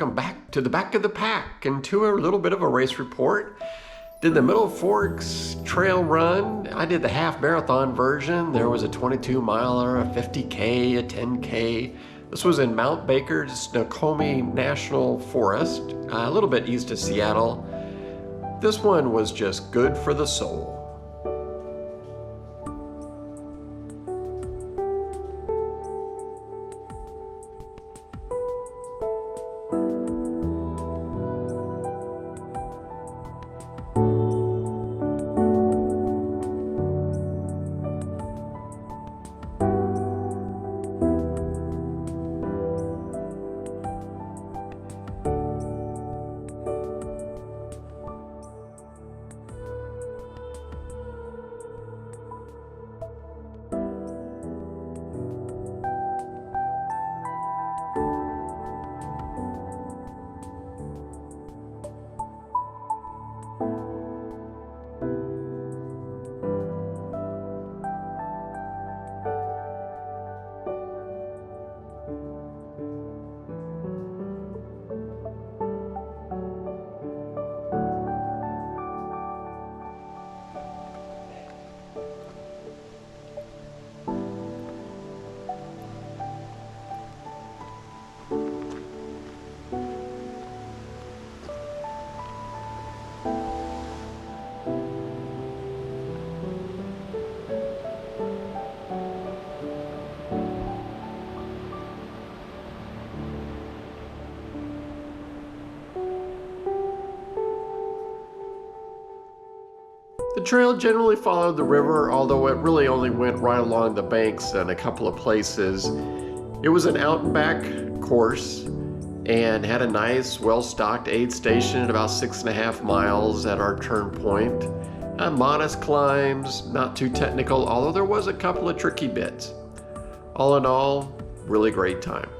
welcome back to the back of the pack and to a little bit of a race report. Did the Middle Forks trail run. I did the half marathon version. There was a 22 miler, a 50K, a 10K. This was in Mount Baker's Snoqualmie National Forest, a little bit east of Seattle. This one was just good for the soul. The trail generally followed the river, although it really only went right along the banks in a couple of places. It was an out and back course and had a nice, well-stocked aid station at about 6.5 miles at our turn point. Modest climbs, not too technical, although there was a couple of tricky bits. All in all, really great time.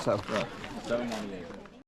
So, 798.